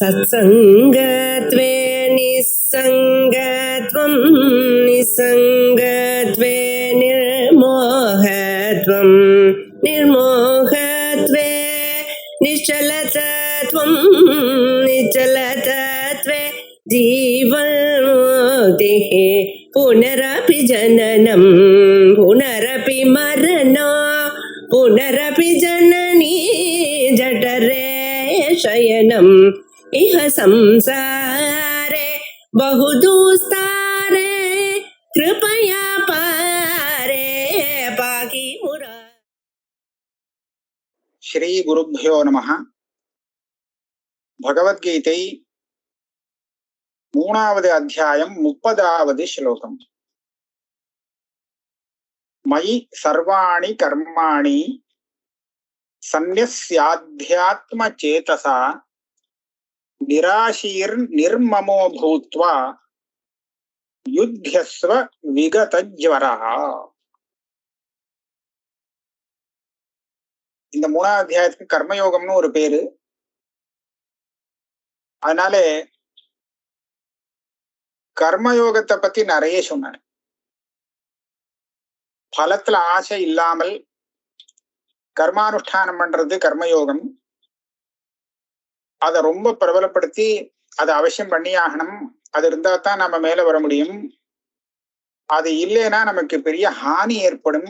सत्सङ्गत्वे निस्सङ्गत्वं निस्सङ्गत्वे निर्मोहत्वं निर्मोहत्वे निश्चलतत्वं निश्चलतत्वे जीवन्मुक्तिः पुनरपि जननं पुनरपि मरणं पुनरपि जननी जठरे शयनम् इह संसारे बहुदुस्तारे कृपया पारे पाहि मुरा. ஸ்ரீ குருப்யோ நமஹ. பகவத்கீதை 3வது அத்தியாயம் 30வது ஸ்லோகம். மயி சர்வாணி கர்மாணி சந்நிஸ்யாத்யாத்ம சேதசா நிராசீர் நிர்மமோ பூத்வா யுத்யஸ்வ விகதஜ்வரா. இந்த 3வது அத்தியாயத்துக்கு கர்மயோகம்னு ஒரு பேரு. அதனால கர்மயோகத்தை பத்தி நிறைய சொன்னார். பலத்துல ஆசை இல்லாமல் கர்மானுஷ்டானம் பண்றது கர்மயோகம். அதை ரொம்ப பிரபலப்படுத்தி அதை அவசியம் பண்ணி ஆகணும். அது இருந்தா தான் நம்ம மேல வர முடியும். அது இல்லைன்னா நமக்கு பெரிய ஹானி ஏற்படும்,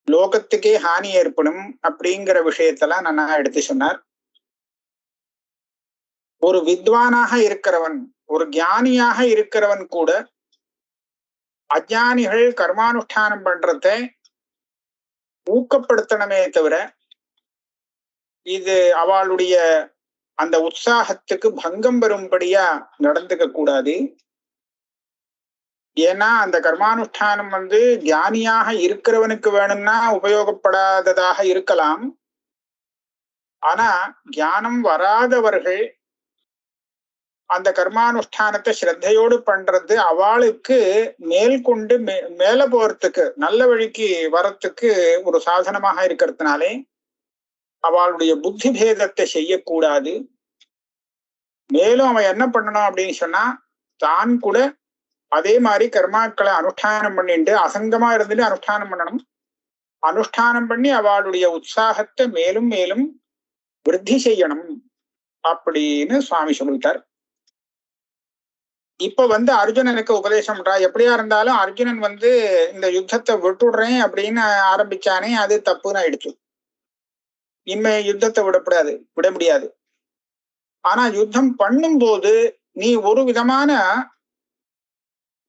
லோகத்துக்கே ஹானி ஏற்படும் அப்படிங்கிற விஷயத்தெல்லாம் நான் எடுத்து சொன்னார். ஒரு வித்வானாக இருக்கிறவன், ஒரு ஞானியாக இருக்கிறவன் கூட அஞ்ஞானிகள் கர்மானுஷ்டானம் பண்றத ஊக்கப்படுத்தணுமே தவிர இது அவளுடைய அந்த உற்சாகத்துக்கு பங்கம் வரும்படியா நடந்துக்க கூடாது. ஏன்னா அந்த கர்மானுஷ்டானம் ஞானியாக இருக்கிறவனுக்கு வேணும்னா உபயோகப்படாததாக இருக்கலாம். ஆனா ஞானம் வராதவர்கள் அந்த கர்மானுஷ்டானத்தை ஸ்ரத்தையோடு பண்றது அவளுக்கு மேற்கொண்டு மேல போறதுக்கு, நல்ல வழிக்கு வரத்துக்கு ஒரு சாதனமாக இருக்கிறதுனாலே அவளுடைய புத்தி பேதத்தை செய்யக்கூடாது. மேலும் அவன் என்ன பண்ணணும் அப்படின்னு சொன்னா, தான் கூட அதே மாதிரி கர்மாக்களை அனுஷ்டானம் பண்ணிட்டு அசங்கமா இருந்துட்டு அனுஷ்டானம் பண்ணணும். அனுஷ்டானம் பண்ணி அவளுடைய உற்சாகத்தை மேலும் மேலும் விருத்தி செய்யணும் அப்படின்னு சுவாமி சொல்லிட்டார். இப்ப அர்ஜுனனுக்கு உபதேசம் பண்றா. எப்படியா இருந்தாலும் அர்ஜுனன் இந்த யுத்தத்தை விட்டுடுறேன் அப்படின்னு ஆரம்பிச்சானே, அது தப்புன்னு ஆயிடுச்சு. இனிமே யுத்தத்தை விட முடியாது. ஆனா யுத்தம் பண்ணும்போது நீ ஒரு விதமான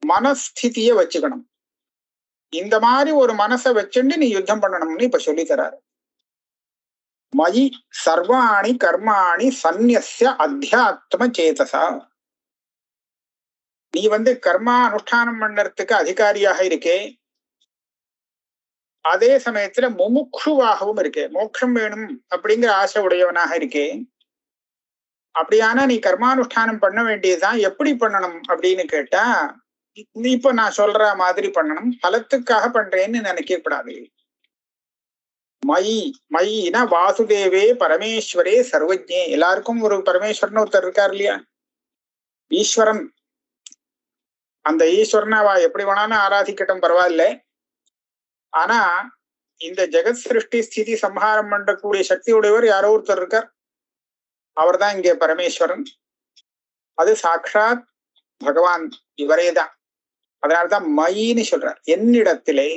மனஸ்திதிய வச்சுக்கணும். இந்த மாதிரி ஒரு மனசை வச்சுட்டு நீ யுத்தம் பண்ணணும்னு இப்ப சொல்லி தராரு. மயி சர்வாணி கர்மாணி சந்நிஸ்ய அத்தியாத்ம சேதசா. நீ கர்மா அனுஷ்டானம் பண்ணறதுக்கு அதிகாரியாக இருக்கே, அதே சமயத்துல முமுக்ஷுவாகவும் இருக்கே, மோட்சம் வேணும் அப்படிங்கிற ஆசை உடையவனாக இருக்கே. அப்படியானா நீ கர்மானுஷ்டானம் பண்ண வேண்டியதுதான். எப்படி பண்ணணும் அப்படின்னு கேட்டா, இப்ப நான் சொல்ற மாதிரி பண்ணணும். பலத்துக்காக பண்றேன்னு நினைக்கப்படாது. மயினா வாசுதேவே பரமேஸ்வரே சர்வஜ்ஞே. எல்லாருக்கும் ஒரு பரமேஸ்வரன் ஒருத்தர் இருக்கார் இல்லையா, ஈஸ்வரன். அந்த ஈஸ்வரனை அவ எப்படி வேணாலும் ஆராதிக்கட்டும், பரவாயில்ல. ஆனா இந்த ஜெகத் சிருஷ்டி ஸ்திதி சம்ஹாரம் பண்ணக்கூடிய சக்தி உடையவர் யாரோ ஒருத்தர் இருக்கார். அவர் தான் இங்கே பரமேஸ்வரன். அது சாட்சாத் பகவான் இவரேதான். அதனால்தான் மயின்னு சொல்றார். என்னிடத்திலே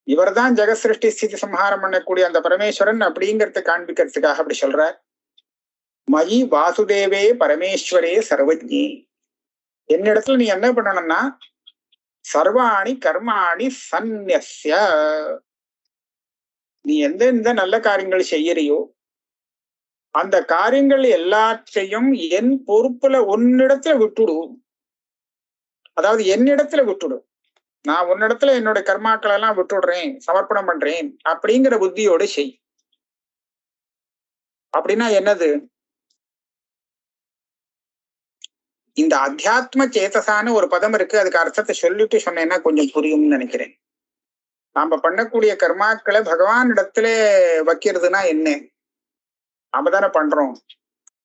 இவர் தான் ஜெகத் சிருஷ்டி ஸ்திதி சம்ஹாரம் பண்ணக்கூடிய அந்த பரமேஸ்வரன் அப்படிங்கிறத காண்பிக்கிறதுக்காக அப்படி சொல்றார். மயி வாசுதேவே பரமேஸ்வரே சர்வஜ்ஞி. என்னிடத்துல நீ என்ன பண்ணணும்னா, சர்வாணி கர்மாணி சந்நிஸ்ய. நீ எந்தெந்த நல்ல காரியங்கள் செய்யறியோ அந்த காரியங்கள் எல்லாத்தையும் என் பொறுப்புல உன்னிடத்துல விட்டுடு. அதாவது என்னிடத்துல விட்டுடு. நான் உன்னிடத்துல என்னோட கர்மாக்களை எல்லாம் விட்டுடுறேன், சமர்ப்பணம் பண்றேன் அப்படிங்கிற புத்தியோடு செய். அப்படின்னா என்னது? இந்த அத்தியாத்ம சேதசான்னு ஒரு பதம் இருக்கு. அதுக்கு அர்த்தத்தை சொல்லிட்டு சொன்னேன்னா கொஞ்சம் புரியும்னு நினைக்கிறேன். நாம பண்ணக்கூடிய கர்மாக்களை பகவான் இடத்துல வைக்கிறதுனா என்ன? நாம தானே பண்றோம்.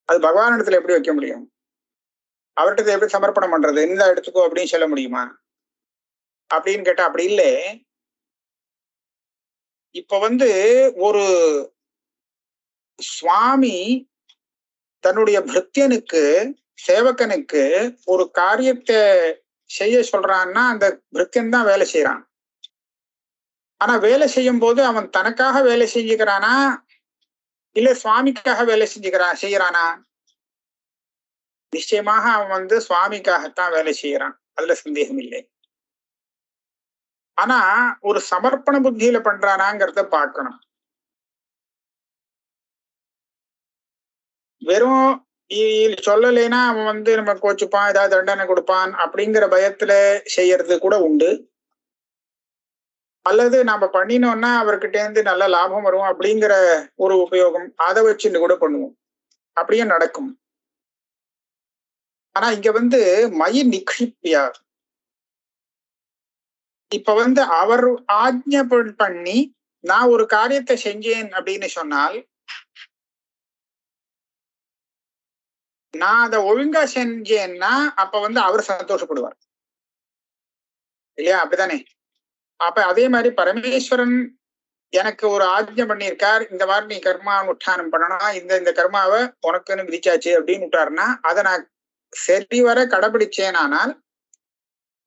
அது பகவான் இடத்துல எப்படி வைக்க முடியும்? அவர்கிட்ட எப்படி சமர்ப்பணம் பண்றது? இந்த எடுத்துக்கோ அப்படின்னு சொல்ல முடியுமா அப்படின்னு கேட்டா அப்படி இல்லை. இப்ப ஒரு சுவாமி தன்னுடைய பிருத்தியனுக்கு சேவகனுக்கு ஒரு காரியத்தை செய்ய சொல்றான்னா அந்த பிருத்தியன் தான் வேலை செய்யறான். ஆனா வேலை செய்யும் போது அவன் தனக்காக வேலை செஞ்சுக்கிறானா இல்ல சுவாமிக்காக வேலை செய்யறானா? நிச்சயமாக அவன் சுவாமிக்காகத்தான் வேலை செய்யறான், அதுல சந்தேகம் இல்லை. ஆனா ஒரு சமர்ப்பண புத்தியில பண்றானாங்கிறத பார்க்கணும். வெறும் சொல்லலைன்னா அவன் நம்ம கோச்சுப்பான், ஏதாவது தண்டனை கொடுப்பான் அப்படிங்கிற பயத்துல செய்யறது கூட உண்டு. அல்லது நாம பண்ணினோம்னா அவர்கிட்ட இருந்து நல்ல லாபம் வரும் அப்படிங்கிற ஒரு உபயோகம், அதை வச்சுட்டு கூட பண்ணுவோம். அப்படியே நடக்கும். ஆனா இங்க மயி நிக்ஷிப்பியா, இப்ப அவர் ஆஜ்ஞை பண்ணி நான் ஒரு காரியத்தை செஞ்சேன் அப்படின்னு சொன்னால் நான் அதை ஒழுங்கா செஞ்சேன்னா அப்ப அவர் சந்தோஷப்படுவார் இல்லையா? அப்படித்தானே? அப்ப அதே மாதிரி பரமேஸ்வரன் எனக்கு ஒரு ஆஜ்ஞை பண்ணியிருக்கார், இந்த மாதிரி நீ கர்மா உத்தானம் பண்ணணும், இந்த கர்மாவை உனக்குன்னு விதிச்சாச்சு அப்படின்னு விட்டாருன்னா அதை நான் சரிவர கடைபிடிச்சேனானால்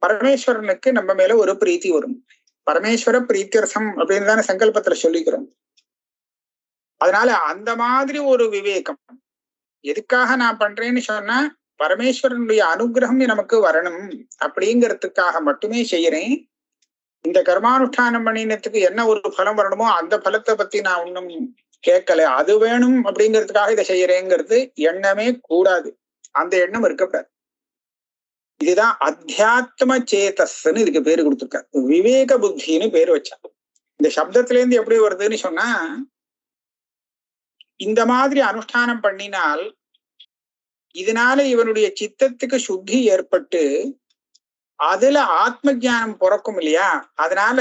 பரமேஸ்வரனுக்கு நம்ம மேல ஒரு பிரீத்தி வரும். பரமேஸ்வர பிரீத்தியர்த்தம் அப்படின்னு தானே சங்கல்பத்துல சொல்லிக்கிறோம். அதனால அந்த மாதிரி ஒரு விவேகம், எதுக்காக நான் பண்றேன்னு சொன்னா பரமேஸ்வரனுடைய அனுகிரகம் நமக்கு வரணும் அப்படிங்கிறதுக்காக மட்டுமே செய்யறேன். இந்த கர்மானுஷ்டானம் பண்ணினத்துக்கு என்ன ஒரு பலம் வரணுமோ அந்த பலத்தை பத்தி நான் ஒன்னும் கேட்கல, அது வேணும் அப்படிங்கிறதுக்காக இதை செய்யறேங்கிறது எண்ணமே கூடாது. அந்த எண்ணம் இருக்கக்கூடாது. இதுதான் அத்தியாத்ம சேதஸ்ன்னு இதுக்கு பேரு கொடுத்துருக்காரு. விவேக புத்தின்னு பேரு வச்சாங்க. இந்த சப்தத்துல இருந்து எப்படி வருதுன்னு சொன்னா, இந்த மாதிரி அனுஷ்டானம் பண்ணினால் இதனால இவனுடைய சித்தத்துக்கு சுத்தி ஏற்பட்டு அதுல ஆத்ம ஜானம் பிறக்கும் இல்லையா? அதனால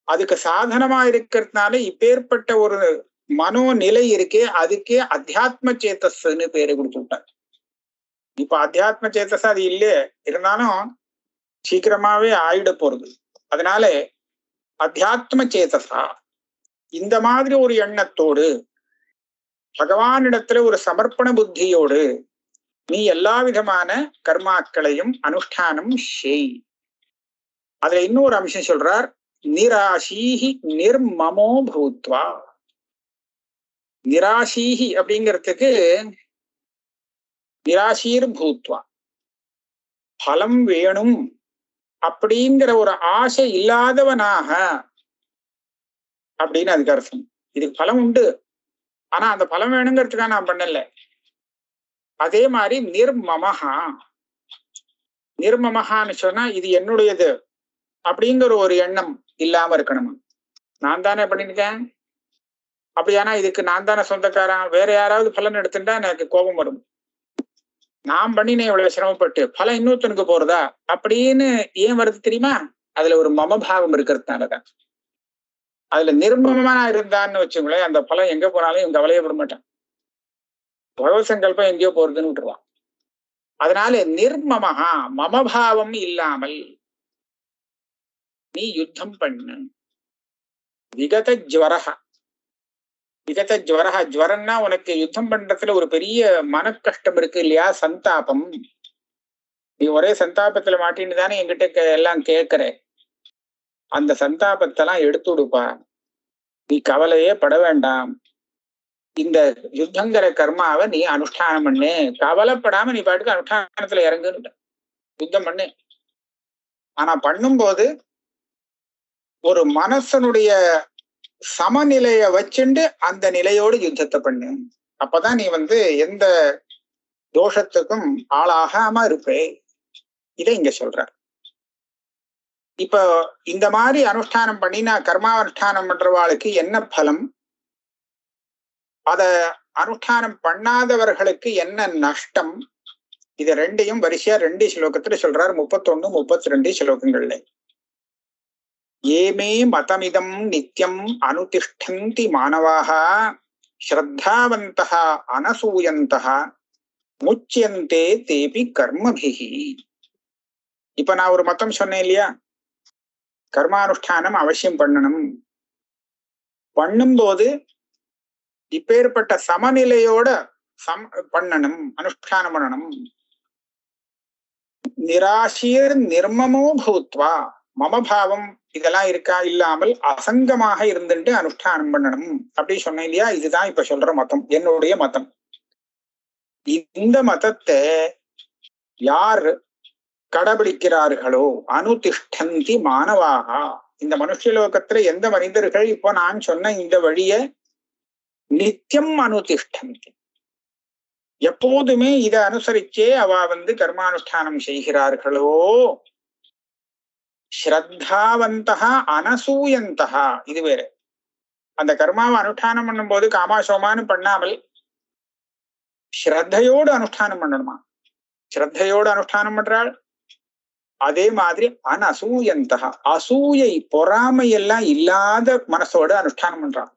அதுக்கு சாதனமா இருக்கிறதுனால இப்பேற்பட்ட ஒரு மனோநிலை இருக்கே, அதுக்கே அத்தியாத்ம சேதஸ்ன்னு பேரு கொடுத்துட்டார். இப்ப அத்தியாத்ம சேத்தஸ் அது இல்லையே, இருந்தாலும் சீக்கிரமாவே ஆயிட போறது. அதனால அத்தியாத்ம சேதசா இந்த மாதிரி ஒரு எண்ணத்தோடு பகவானிடத்துல ஒரு சமர்ப்பண புத்தியோடு நீ எல்லா விதமான கர்மாக்களையும் அனுஷ்டானம் செய். அதுல இன்னொரு அம்சம் சொல்றார், நிராசீஹி நிர்மமோ பூத்வா. நிராசீஹி அப்படிங்கிறதுக்கு நிராசீர் பூத்வா, பலம் வேணும் அப்படிங்கிற ஒரு ஆசை இல்லாதவனாக அப்படின்னு அதுக்கு அர்த்தம். இதுக்கு பலம் உண்டு, ஆனா அந்த பலம் வேணுங்கிறதுக்காக நான் பண்ணல. அதே மாதிரி நிர்மமஹா, நிர்மமஹான்னு சொன்னா இது என்னுடையது அப்படிங்கிற ஒரு எண்ணம் இல்லாம இருக்கணும். நான் தானே பண்ணிருக்கேன், அப்படியானா இதுக்கு நான் தானே சொந்தக்காரன், வேற யாராவது பலன் எடுத்துட்டா எனக்கு கோபம் வரும். நான் பண்ணினேன் இவ்வளவு சிரமப்பட்டு, பலம் இன்னொருத்தனுக்கு போறதா அப்படின்னு ஏன் வருது தெரியுமா? அதுல ஒரு மமபாவம் இருக்கிறதுனாலதான். அதுல நிர்மமமா இருந்தான்னு வச்சுங்களேன், அந்த பலம் எங்க போனாலும் இவன் கவலையப்பட மாட்டான். பகவத் சங்கல்பம் எங்கேயோ போறதுன்னு விட்டுருவான். அதனால நிர்மமஹா, மமபாவம் இல்லாமல் நீ யுத்தம் பண்ணு. விகத ஜ்வரஹா, விகத ஜ்வரஹா, ஜ்வரம்னா உனக்கு யுத்தம் பண்றதுல ஒரு பெரிய மன கஷ்டம் இருக்கு இல்லையா, சந்தாபம். நீ ஒரே சந்தாபத்துல மாட்டின்னு தானே என்கிட்ட எல்லாம் கேட்கிற. அந்த சந்தாபத்தெல்லாம் எடுத்து விடுப்பா, நீ கவலையே பட வேண்டாம். இந்த யுத்தங்கிற கர்மாவை நீ அனுஷ்டானம் பண்ணு, கவலைப்படாம நீ பாட்டுக்கு அனுஷ்டானத்துல இறங்குன்னு யுத்தம் பண்ணு. ஆனா பண்ணும்போது ஒரு மனசனுடைய சமநிலைய வச்சுண்டு அந்த நிலையோடு யுத்தத்தை பண்ணு. அப்பதான் நீ எந்த தோஷத்துக்கும் ஆளாகாம இருப்பே. இதை இங்க சொல்ற. இப்ப இந்த மாதிரி அனுஷ்டானம் பண்ணினா கர்மானுஷ்டானம் பண்றவாளுக்கு என்ன பலம், அத அனுஷ்டானம் பண்ணாதவர்களுக்கு என்ன நஷ்டம், இது ரெண்டையும் வரிசையா 2 ஸ்லோகத்துல சொல்றார். 31, 32 ஸ்லோகங்கள்ல. ஏமே மதமிதம் நித்யம் அனுதிஷ்டந்தி மானவாக ஸ்ரத்தாவந்தः அனசூயந்தः முச்சியந்தே தேபி கர்மபிஹி. இப்ப நான் ஒரு மத்தம் சொன்னேன் இல்லையா, கர்மானுஷ்டானம் அவசியம் பண்ணணும். பண்ணும்போது இப்பேற்பட்ட சமநிலையோட பண்ணணும், அனுஷ்டானம் பண்ணணும். நிராசீர் நிர்மமோ பூத்வா, மமபாவம் இதெல்லாம் இருக்கா இல்லாமல் அசங்கமாக இருந்துட்டு அனுஷ்டானம் பண்ணணும் அப்படி சொன்னேன் இல்லையா. இதுதான் இப்ப சொல்ற மதம், என்னுடைய மதம். இந்த மதத்தை யார் கடைபிடிக்கிறார்களோ அனுதிஷ்டந்தி மானவாக, இந்த மனுஷலோகத்துல எந்த மனிதர்கள் இப்போ நான் சொன்ன இந்த வழிய நித்தியம் அனுதிஷ்டந்தி, எப்போதுமே இதை அனுசரிச்சே அவ கர்மானுஷ்டானம் செய்கிறார்களோ, ஸ்ரத்தாவந்தா அனசூயந்தா, இது வேற. அந்த கர்மாவை அனுஷ்டானம் பண்ணும் போது காமாசோமானு பண்ணாமல் ஸ்ரத்தையோடு அனுஷ்டானம் பண்ணணுமா. ஸ்ரத்தையோடு அனுஷ்டானம் பண்றாள். அதே மாதிரி அனசூயந்தா, அசூயை பொறாமையெல்லாம் இல்லாத மனசோடு அனுஷ்டானம் பண்றாள்.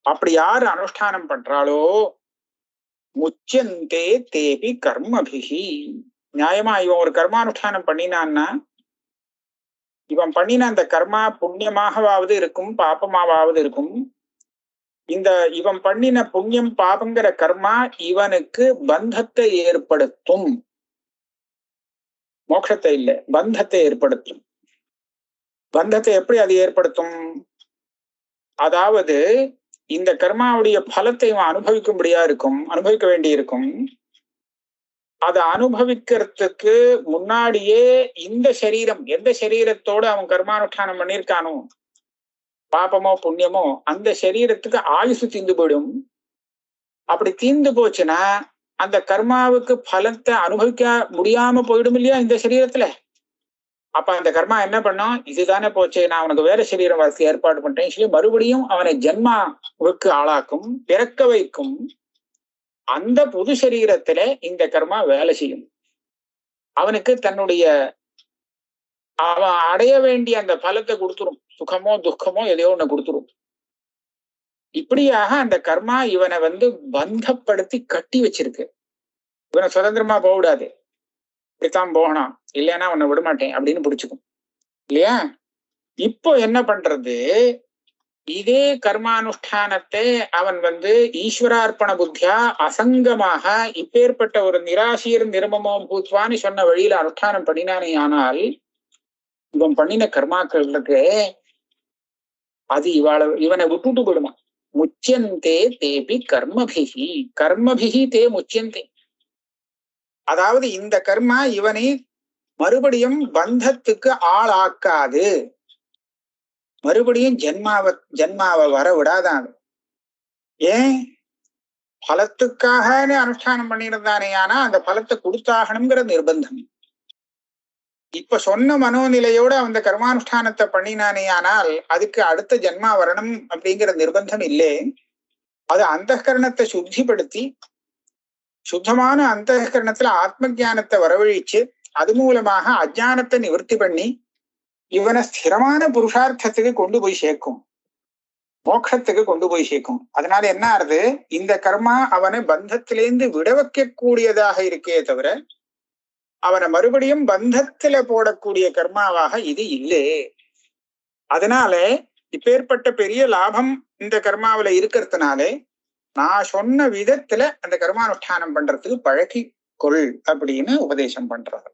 அப்படி யாரு அனுஷ்டானம் பண்றாளோ முச்சந்தே தேபி கர்மபிஹி. நியாயமா இவன் ஒரு கர்மானுஷ்டானம் பண்ணினான்னா இவன் பண்ணின அந்த கர்மா புண்ணியமாகவாவது இருக்கும் பாபமாவது இருக்கும். இந்த இவன் பண்ணின புண்ணியம் பாபங்கிற கர்மா இவனுக்கு பந்தத்தை ஏற்படுத்தும், மோட்சத்தை இல்லை பந்தத்தை ஏற்படுத்தும். பந்தத்தை எப்படி அது ஏற்படுத்தும்? அதாவது இந்த கர்மாவுடைய பலத்தை இவன் அனுபவிக்கும்படியா இருக்கும், அனுபவிக்க வேண்டி இருக்கும். அதை அனுபவிக்கிறதுக்கு முன்னாடியே இந்த சரீரம், எந்த சரீரத்தோடு அவன் கர்மானுஷ்டானம் பண்ணியிருக்கானோ, பாபமோ புண்ணியமோ, அந்த சரீரத்துக்கு ஆயுசு தீர்ந்து போயிடும். அப்படி தீர்ந்து போச்சுன்னா அந்த கர்மாவுக்கு பலத்தை அனுபவிக்க முடியாம போயிடும் இல்லையா இந்த சரீரத்துல. அப்ப அந்த கர்மா என்ன பண்ணும், இதுதானே போச்சு, நான் அவனுக்கு வேற சரீரம் வசதி ஏற்பாடு பண்றேன் சொல்லி மறுபடியும் அவனை ஜென்மாவுக்கு ஆளாக்கும், பிறக்க வைக்கும். அந்த புது சரீரத்துல இந்த கர்மா வேலை செய்யும். அவனுக்கு தன்னுடைய அவன் அடைய வேண்டிய அந்த பலத்தை கொடுத்துரும், சுகமோ துக்கமோ எதையோ ஒண்ணு கொடுத்துரும். இப்படியாக அந்த கர்மா இவனை பந்தப்படுத்தி கட்டி வச்சிருக்கு. இவனை சுதந்திரமா போக விடாது, இப்படித்தான் போகணும், இல்லைன்னா உன்னை விடமாட்டேன் அப்படின்னு பிடிச்சுக்கும் இல்லையா. இப்போ என்ன பண்றது, இதே கர்மானுஷ்டானத்தை அவன் ஈஸ்வரார்ப்பண புத்தியா அசங்கமாக இப்பேற்பட்ட ஒரு நிராசீர் நிர்மமோ பூத்வான்னு சொன்ன வழியில அனுஷ்டானம் பண்ணினானே, ஆனால் இவன் பண்ணின கர்மாக்களுக்கு அது இவனை விட்டுட்டு போயிடுமா. முச்சியந்தே தேபி கர்மபிஹி, கர்மபிஹி தே முச்சியந்தே. அதாவது இந்த கர்மா இவனை மறுபடியும் பந்தத்துக்கு ஆளாக்காது, மறுபடியும் ஜென்மாவை வர விடாதான். ஏன்? பலத்துக்காக அனுஷ்டானம் பண்ணியிருந்தானே, ஆனா அந்த பலத்தை கொடுத்தாகணுங்கிற நிர்பந்தம். இப்ப சொன்ன மனோநிலையோட அந்த கர்மானுஷ்டானத்தை பண்ணினானே, ஆனால் அதுக்கு அடுத்த ஜென்மா வரணும் அப்படிங்கிற நிர்பந்தம் இல்லை. அது அந்தகரணத்தை சுத்திப்படுத்தி சுத்தமான அந்தகரணத்துல ஆத்ம ஜானத்தை வரவழிச்சு அது மூலமாக அஜானத்தை நிவர்த்தி பண்ணி இவனை ஸ்திரமான புருஷார்த்தத்துக்கு கொண்டு போய் சேர்க்கும், மோட்சத்துக்கு கொண்டு போய் சேர்க்கும். அதனால என்ன ஆறுது, இந்த கர்மா அவனை பந்தத்திலேந்து விட வைக்க கூடியதாக இருக்கே தவிர அவனை மறுபடியும் பந்தத்துல போடக்கூடிய கர்மாவாக இது இல்லை. அதனால இப்பேற்பட்ட பெரிய லாபம் இந்த கர்மாவில இருக்கிறதுனாலே நான் சொன்ன விதத்துல அந்த கர்மானுஷ்டானம் பண்றதுக்கு பழகி கொள் அப்படின்னு உபதேசம் பண்றாரு.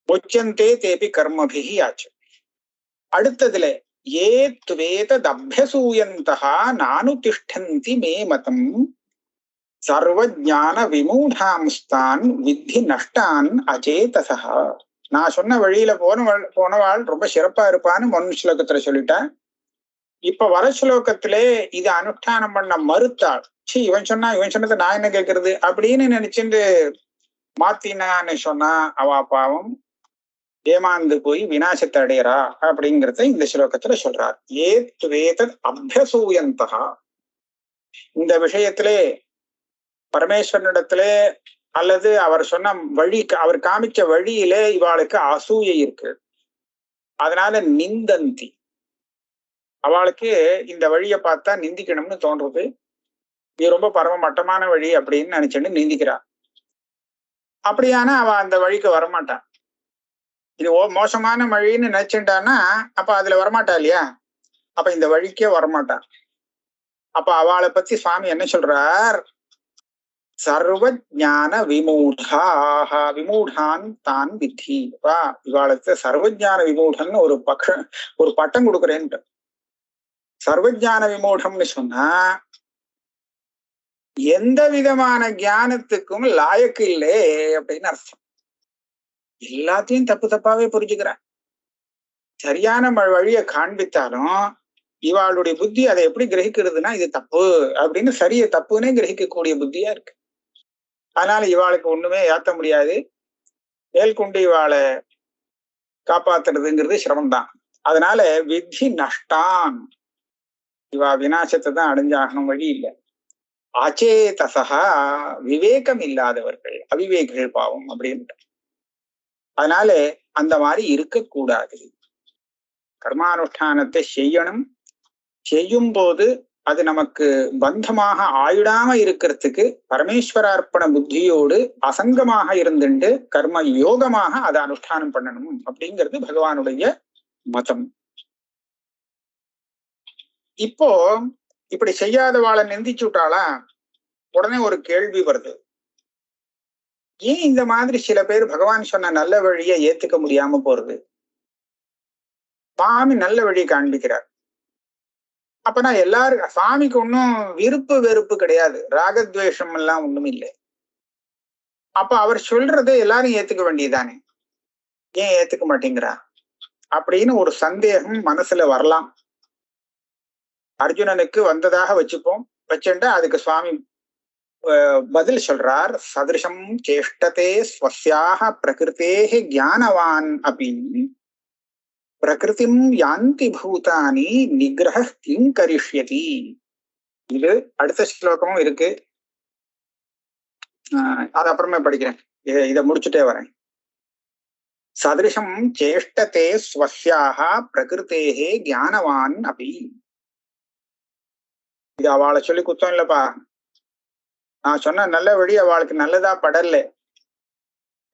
முச்சந்தே தேபி கர்மபிஹி ஆச்சு. அடுத்ததுல ஏ துவேதத்யசூயந்தா நானுதிஷ்டந்தி மே மதம் சர்வஜான விமூடாம்ஸ்தான் வித்தி நஷ்டான் அச்சேதசா. நான் சொன்ன வழியில போனவாள் ரொம்ப சிறப்பா இருப்பான்னு முன் ஸ்லோகத்துல சொல்லிட்டேன். இப்ப வர ஸ்லோகத்திலே இது அனுஷ்டானம் பண்ண மறுத்தாள். இவன் சொன்னதை நான் என்ன கேட்கறது அப்படின்னு நினைச்சுட்டு மாத்தினான்னு சொன்னா அவ பாவம் ஏமாந்து போய் விநாசத்தை அடையறா அப்படிங்கிறத இந்த ஸ்லோகத்துல சொல்றார். ஏ துவேதத் அபியசூயந்தா. இந்த விஷயத்திலே பரமேஸ்வரனிடத்திலே அல்லது அவர் சொன்ன வழி, அவர் காமிச்ச வழியிலே இவாளுக்கு அசூயை இருக்கு. அதனால நிந்தந்தி, அவளுக்கு இந்த வழியை பார்த்தா நிந்திக்கணும்னு தோன்றது. இது ரொம்ப பரம மட்டமான வழி அப்படின்னு நினைச்சுட்டு நிந்திக்கிறா. அப்படியானா அவ அந்த வழிக்கு வரமாட்டான். இது மோசமான வழின்னு நினைச்சுட்டான்னா அப்ப அதுல வரமாட்டா இல்லையா? அப்ப இந்த வழிக்கே வரமாட்டான். அப்ப அவளை பத்தி சுவாமி என்ன சொல்றார்? சர்வ ஞான விமூடாக விமூடான் தான் வித்தி. இவாளுக்கு சர்வஜான விமூடன்னு ஒரு பட்டம் கொடுக்குறேன்ட்டு. சர்வஜான விமூடம்னு சொன்னா எந்த விதமான ஞானத்துக்கும் லாயக்கு இல்லை அப்படின்னு அர்த்தம். எல்லாத்தையும் தப்பு தப்பாவே புரிஞ்சுக்கிறான். சரியான வழியை காண்பித்தாலும் இவாளுடைய புத்தி அதை எப்படி கிரகிக்கிறதுனா இது தப்பு அப்படின்னு சரிய தப்புன்னே கிரகிக்கக்கூடிய புத்தியா இருக்கு. அதனால இவாளுக்கு ஒண்ணுமே ஏத்த முடியாது. மேற்கொண்டு இவாளை காப்பாத்துறதுங்கிறது சிரமம்தான். அதனால வித்தி நஷ்டான், இவா விநாசத்தை தான் அடைஞ்சாகணும், வழி இல்லை. அச்சேதசா, விவேகம் இல்லாதவர்கள், அவிவேகிகள் பாவம் அப்படின்ட்டு. அதனால அந்த மாதிரி இருக்கக்கூடாது. கர்மானுஷ்டானத்தை செய்யணும். செய்யும் போது அது நமக்கு பந்தமாக ஆயிடாம இருக்கிறதுக்கு பரமேஸ்வரார்ப்பண புத்தியோடு அசங்கமாக இருந்துட்டு கர்ம யோகமாக அதை அனுஷ்டானம் பண்ணணும் அப்படிங்கிறது பகவானுடைய மதம். இப்போ இப்படி செய்யாதவாளை நிந்திச்சு விட்டாளா, உடனே ஒரு கேள்வி வருது. ஏன் இந்த மாதிரி சில பேர் பகவான் சொன்ன நல்ல வழியை ஏத்துக்க முடியாம போறது? சுவாமி நல்ல வழியை காண்பிக்கிறார். அப்பனா எல்லாரும் சுவாமிக்கு ஒன்னும் விருப்பு வெறுப்பு கிடையாது, ராகத்வேஷம் எல்லாம் ஒண்ணும் இல்லை. அப்ப அவர் சொல்றதை எல்லாரும் ஏத்துக்க வேண்டியதானே, ஏன் ஏத்துக்க மாட்டேங்கிறா அப்படின்னு ஒரு சந்தேகம் மனசுல வரலாம். அர்ஜுனனுக்கு வந்ததாக வச்சுப்போம். வச்சுட்டா அதுக்கு சுவாமி பதில் சொல்றார். சதிருஷம் சேஷ்டதே ஸ்வஸ்யாக பிரகிருதேஹ ஞானவான் அபி பிரகிருதிம் யாந்தி பூதானி நிகிரஹ கிம் கரிஷ்யதி. இது அடுத்த ஸ்லோகமும் இருக்கு, அது அப்புறமே படிக்கிறேன். இதை முடிச்சுட்டே வரேன். சதிருஷம் சேஷ்டதே ஸ்வஸ்யாக பிரகிருதேஹ ஞானவான் அபி. இது அவளை சொல்லி குத்தம் இல்லப்பா. நான் சொன்ன நல்ல வழி அவளுக்கு நல்லதா படல.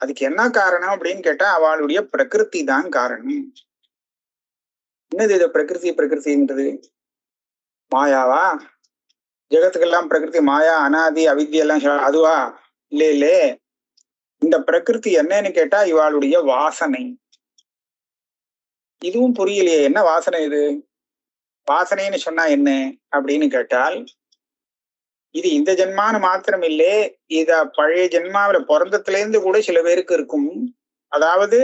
அதுக்கு என்ன காரணம் அப்படின்னு கேட்டா அவளுடைய பிரகிருதி தான் காரணம். என்னது இது பிரகிருதி? பிரகிருதின்றது மாயாவா? ஜெகத்துக்கெல்லாம் பிரகிருதி மாயா, அனாதி, அவித்யெல்லாம் அதுவா? இல்ல. இந்த பிரகிருதி என்னன்னு கேட்டா இவாளுடைய வாசனை. இதுவும் புரியலையே, என்ன வாசனை இது? வாசனைன்னு சொன்னா என்ன அப்படின்னு கேட்டால், இது இந்த ஜென்மான்னு மாத்திரம் இல்லே, இத பழைய ஜென்மாவில பிறந்தத்துல இருந்து கூட சில பேருக்கு இருக்கும். அதாவது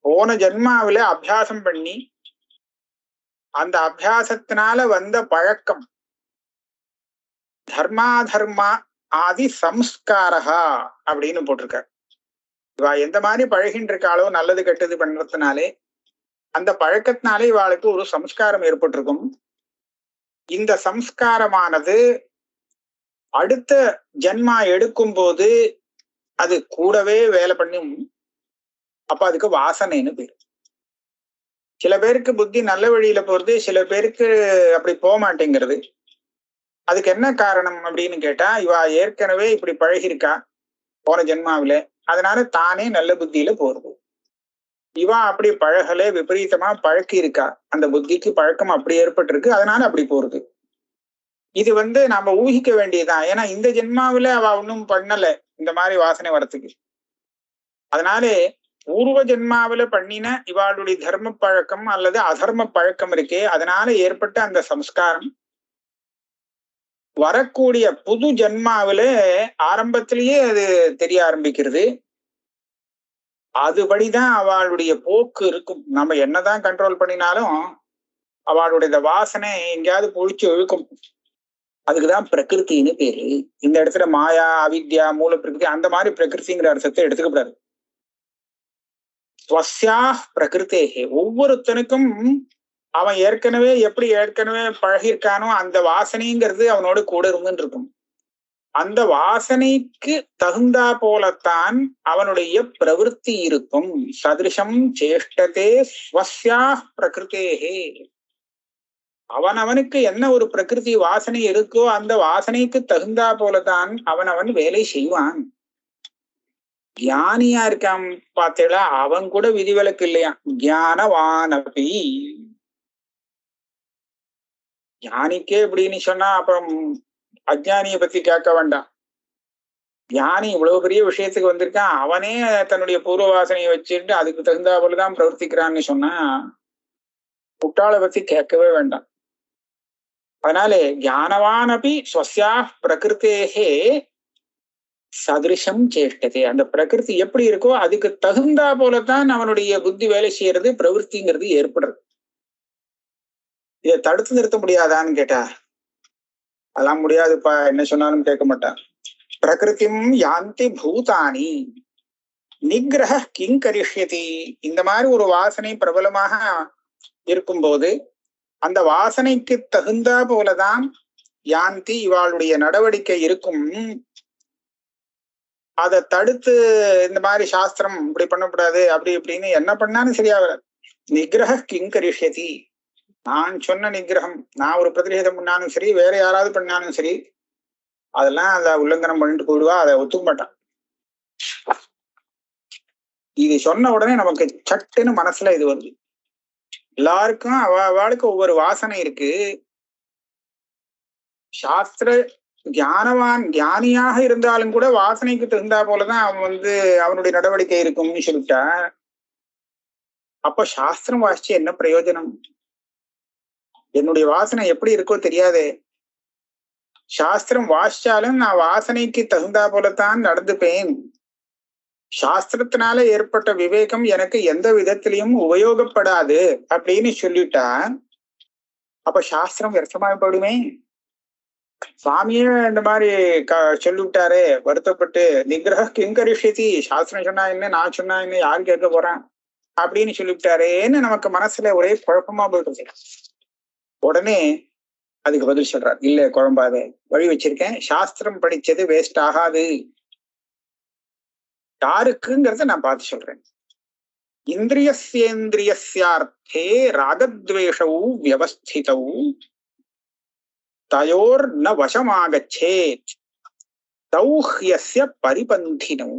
போன ஜென்மாவில அபியாசம் பண்ணி அந்த அபியாசத்தினால வந்த பழக்கம், தர்மாதர்மா ஆதி சம்ஸ்காரா அப்படின்னு போட்டிருக்கார். இவா எந்த மாதிரி பழகின்ற இருக்காளோ நல்லது கெட்டது பண்றதுனாலே அந்த பழக்கத்தினாலே இவாளுக்கு ஒரு சம்ஸ்காரம் ஏற்பட்டிருக்கும். இந்த சம்ஸ்காரமானது அடுத்த ஜென்மா எடுக்கும் போது அது கூடவே வேலை பண்ணும். அப்ப அதுக்கு வாசனைன்னு பேரு. சில பேருக்கு புத்தி நல்ல வழியில போறது, சில பேருக்கு அப்படி போக மாட்டேங்கிறது. அதுக்கு என்ன காரணம் அப்படின்னு கேட்டா இவா ஏற்கனவே இப்படி பழகிருக்கா போன ஜென்மாவில, அதனால தானே நல்ல புத்தியில போறது. இவா அப்படி பழகலே, விபரீதமா பழக்கி இருக்கா, அந்த புத்திக்கு பழக்கம் அப்படி ஏற்பட்டிருக்கு, அதனால அப்படி போறது. இது நாம ஊகிக்க வேண்டியதுதான். ஏன்னா இந்த ஜென்மாவில அவ ஒன்னும் பண்ணல இந்த மாதிரி வாசனை வரத்துக்கு. அதனாலே பூர்வ ஜென்மாவில பண்ணின இவாளுடைய தர்ம பழக்கம் அல்லது அதர்ம பழக்கம் இருக்கே, அதனால ஏற்பட்ட அந்த சம்ஸ்காரம் வரக்கூடிய புது ஜென்மாவில ஆரம்பத்திலேயே அது தெரிய ஆரம்பிக்கிறது. அதுபடிதான் அவளுடைய போக்கு இருக்கும். நம்ம என்னதான் கண்ட்ரோல் பண்ணினாலும் அவளுடைய வாசனை எங்கேயாவது பொழிச்சு இழுக்கும். அதுக்குதான் பிரகிருத்தின்னு பேரு. இந்த இடத்துல மாயா, அவித்யா, மூல பிரகிருதி அந்த மாதிரி பிரகிருதிங்கிற அர்த்தத்தை எடுத்துக்கப்படாது. ஸ்வஸ்யா பிரகிருத்தேகே, ஒவ்வொருத்தனுக்கும் அவன் ஏற்கனவே பழகிருக்கானோ அந்த வாசனைங்கிறது அவனோட கூட இருந்துன்னு இருக்கும். அந்த வாசனைக்கு தகுந்தா போலத்தான் அவனுடைய பிரவருத்தி இருக்கும். சதிருஷம் சேஷ்டதே ஸ்வஸ்யா பிரகிருத்தேகே. அவனவனுக்கு என்ன ஒரு பிரகிருதி வாசனை இருக்கோ அந்த வாசனைக்கு தகுந்தா போலதான் அவனவன் வேலை செய்வான். ஞானியா இருக்கான் பார்த்தேடா, அவன் கூட விதிவிலக்கு இல்லையா. ஞானவானபி, ஞானிக்கே இப்படின்னு சொன்னா அப்புறம் அஜ்ஞானிய பத்தி கேட்க வேண்டாம். ஞானி இவ்வளவு பெரிய விஷயத்துக்கு வந்திருக்கான், அவனே தன்னுடைய பூர்வ வாசனையை வச்சுட்டு அதுக்கு தகுந்தா போலதான் பிரவர்த்திக்கிறான்னு சொன்னா முட்டாளை பத்தி கேட்கவே வேண்டாம். அதனாலே ஞானவானபி ஸ்வஸ்யா பிரகிருத்தேகே சதிருஷம் சேஷ்டதே, அந்த பிரகிருதி எப்படி இருக்கோ அதுக்கு தகுந்தா போலதான் அவனுடைய புத்தி வேலை செய்யறது, பிரவருத்திங்கிறது ஏற்படுறது. இதை தடுத்து நிறுத்த முடியாதான்னு கேட்டா அதெல்லாம் முடியாதுப்பா, என்ன சொன்னாலும் கேட்க மாட்டான். பிரகிருதிம் யாந்தி பூதானி நிகிரஹ கிங் கரிஷ்யதி. இந்த மாதிரி ஒரு வாசனை பிரபலமாக இருக்கும்போது அந்த வாசனைக்கு தகுந்தா போலதான் யாந்தி இவாளுடைய நடவடிக்கை இருக்கும். அதை தடுத்து இந்த மாதிரி சாஸ்திரம் இப்படி பண்ணக்கூடாது அப்படி இப்படின்னு என்ன பண்ணாலும் சரியா வராது. நிகிரஹ கிங் கரிஷ்யதி, நான் சொன்ன நிகிரகம், நான் ஒரு பிரதிஷேதம் பண்ணாலும் சரி, வேற யாராவது பண்ணாலும் சரி, அதெல்லாம் அதை உல்லங்கனம் பண்ணிட்டு போயிடுவா, அதை ஒத்துக்க மாட்டான். இது சொன்ன உடனே நமக்கு சட்டுன்னு மனசுல இது வருது. எல்லாருக்கும் அவளுக்கு ஒவ்வொரு வாசனை இருக்கு. சாஸ்திர ஞானவான் ஞானியாக இருந்தாலும் கூட வாசனைக்கு தகுந்தா போலதான் அவன் அவனுடைய நடவடிக்கை இருக்கும்னு சொல்லிட்டா, அப்ப சாஸ்திரம் வாசிச்சு என்ன பிரயோஜனம்? என்னுடைய வாசனை எப்படி இருக்கோ தெரியாதே. சாஸ்திரம் வாசிச்சாலும் நான் வாசனைக்கு தகுந்தா போலத்தான் நடந்துப்பேன். சாஸ்திரத்தினால ஏற்பட்ட விவேகம் எனக்கு எந்த விதத்திலையும் உபயோகப்படாது அப்படின்னு சொல்லிட்டா அப்ப சாஸ்திரம் விரசமா போயிடுமே. சுவாமியே இந்த மாதிரி சொல்லிவிட்டாரே வருத்தப்பட்டு, நிகிரஹ கிங்கரிஷதி, சாஸ்திரம் சொன்னா என்ன, நான் சொன்னா என்ன, யாரு கேட்க போறான் அப்படின்னு சொல்லிவிட்டாரேன்னு நமக்கு மனசுல ஒரே குழப்பமா போயிடுது. உடனே அதுக்கு பதில் சொல்றார், இல்ல குழம்பாத, வழி வச்சிருக்கேன், சாஸ்திரம் படிச்சது வேஸ்ட் ஆகாது. யாருக்குங்கிறத நான் பார்த்து சொல்றேன். இந்திரியஸ்யேந்திரியஸ்யார்த்தே ராகத்வேஷௌ வியவஸ்திதௌ தயோர் ந வசமாகச்சேத் தௌஹ்யஸ்ய பரிபந்தினௌ.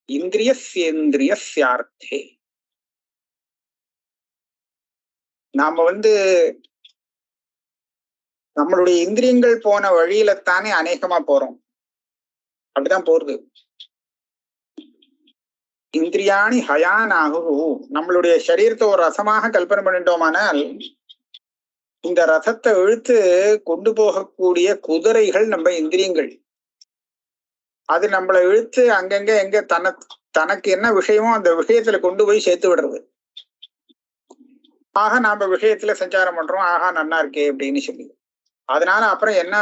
இந்திரியஸ்யேந்திரியஸ்யார்த்தே, நாம நம்மளுடைய இந்திரியங்கள் போன வழியிலத்தானே அநேகமா போறோம். அப்படிதான் போறது. இந்திரியாணி ஹயானாகு, நம்மளுடைய சரீரத்தை ஒரு ரசமாக கல்பனை பண்ணிட்டோமானால் இந்த ரசத்தை இழுத்து கொண்டு போகக்கூடிய குதிரைகள் நம்ம இந்திரியங்கள். அது நம்மளை இழுத்து அங்கங்க எங்க தனக்கு என்ன விஷயமோ அந்த விஷயத்துல கொண்டு போய் சேர்த்து விடுறது. ஆக நாம விஷயத்துல சஞ்சாரம் பண்றோம், ஆகா நன்னா இருக்கே அப்படின்னு சொல்லி. அதனால அப்புறம் என்ன